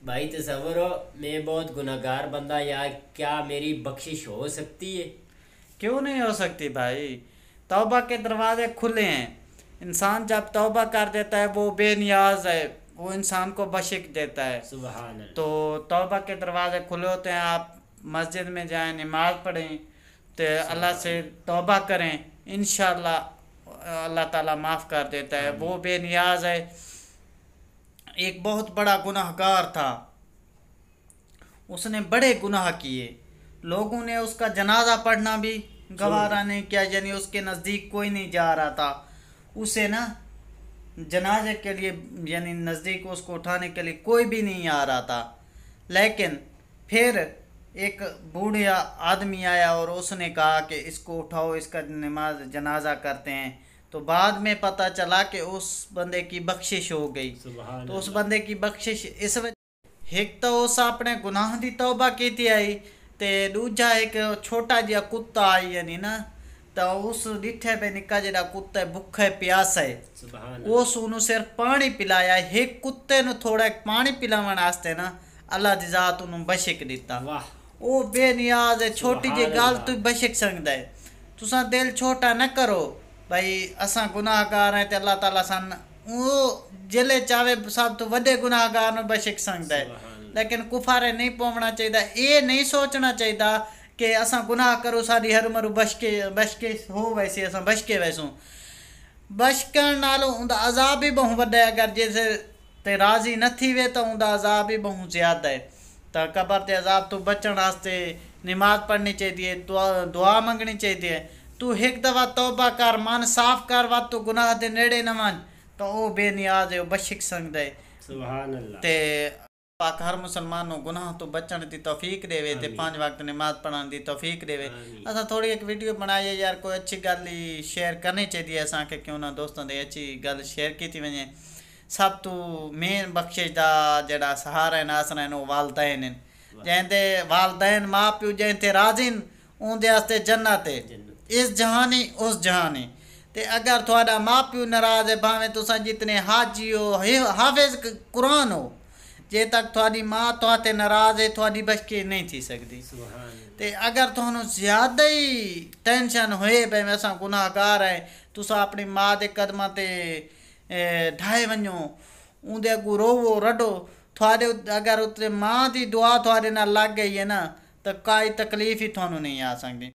भाई तसव्वुर हो, मैं बहुत गुनहगार बंदा यार, क्या मेरी बख्शिश हो सकती है? क्यों नहीं हो सकती भाई। तौबा के दरवाजे खुले हैं। इंसान जब तौबा कर देता है वो बेनियाज है। वो इंसान को बख्शिश देता है। सुबहान तो अल्लाह। तौबा के दरवाजे खुले होते हैं। आप मस्जिद में जाएं, नमाज पढ़ें, तो अल्लाह सुबहान से तौबा करें। इंशाअल्लाह अल्लाह ताला माफ़ कर देता है। वो आमीन। बेनियाज है। एक बहुत बड़ा गुनहगार था। उसने बड़े गुनाह किए। लोगों ने उसका जनाजा पढ़ना भी छोड़ दी। गवारा नहीं किया, यानी उसके नज़दीक कोई नहीं जा रहा था। उसे ना जनाजे के लिए, यानी नज़दीक उसको उठाने के लिए कोई भी नहीं आ रहा था। लेकिन फिर एक बूढ़ा आदमी आया और उसने कहा कि इसको उठाओ, इसका नमाज जनाजा करते हैं। तो बाद में पता चला कि उस बंदे की बख्शिश हो गई। सुबहान तो उस अल्लाह। बंदे की बख्शिश इस वजह, एक तो उस अपने गुनाह की तौबा की आई, ते दूजा एक छोटा जिहा कुत्ता आई, यानी ना, तो उस डिठे पे निक्का जिहा कुत्ता भुखे प्यासा है। सुबहान उस अल्लाह। उन्होंने सिर्फ पानी पिलाया। एक कुत्ते ने थोड़ा पानी पिलावन वास्ते ना अल्लाह दी जात उन्होंने बशिक दिता। वाह। ਉਹ ਬੇਨਿਆਜ਼ है। छोटी जी सुबहान गाल तू अल्लाह। बशिक सकता है। तुसा दिल छोटा न करो भाई। असा गुनाहगार हैं ते अल्लाह ताला सन वो जिले चाहे सब तो वड्डे गुनाहगार ਨੂੰ बशिक सकता है। सुबहान अल्लाह। लेकिन कुफारे नहीं पवना चाहिए। ये नहीं सोचना चाहिए कि असा गुनाह करो सारी हर मरू बशके हो वैसे असा बशके वैसू बशकण नालों उनका अजाब भी बहु वड्डा है। अगर जैसे ते राज़ी न थी वे तो उनका अजाब भी बहु ज़्यादा है। तो कबर के अजाब तो बचण वास्ते नमाज पढ़नी चाहिए, दुआ मंगनी चाहिए। तू एक दफ़ा तौबा कर, मन साफ कर, वा तू गुनाह दे नेड़े न वन, तो वो बेनियाज है, वो बशिक सकदा है। सुबहान अल्लाह। ते पाक हर मुसलमान नु गुनाह तो बचण दी तौफीक देवे, ते आमीन। 5 वक्त नमाज पढ़ण दी तौफीक देवे। आमीन। असां थोड़ी एक वीडियो बनाई है यार, कोई अच्छी गल ही शेयर करनी चाहिए असां के, क्यों ना दोस्तों दे अच्छी गल शेयर की वने। सब तो मेन बख्शिश दा जेड़ा सहारा है आसरा है वो वालदैन हैं। वाह। जैंदे वालदैन माँ प्यो जैंते राजिन उनदे वास्ते जन्नत है। जन्नत। इस जहानी उस जहानी। ते अगर थोड़ा माँ प्यो नाराज है, भावें तुसा जितने हाजी हो, हाफिज कुरान हो, जे तक थोड़ी माँ तुहाते नाराज है थोड़ी बशकी नहीं थी सकती। सुबहान ते अल्लाह। अगर तुहानू ज़्यादा ही टेंशन होए भाई असां गुनाहगार है, तुसा अपनी माँ के कदमां ते ढाए वञो, उनदे अगू रोवो रडो। थोड़े अगर उतरे माँ की दुआ थोड़े नाल लग गई है ना, तो कोई तकलीफ ही थानू नहीं आ सकती।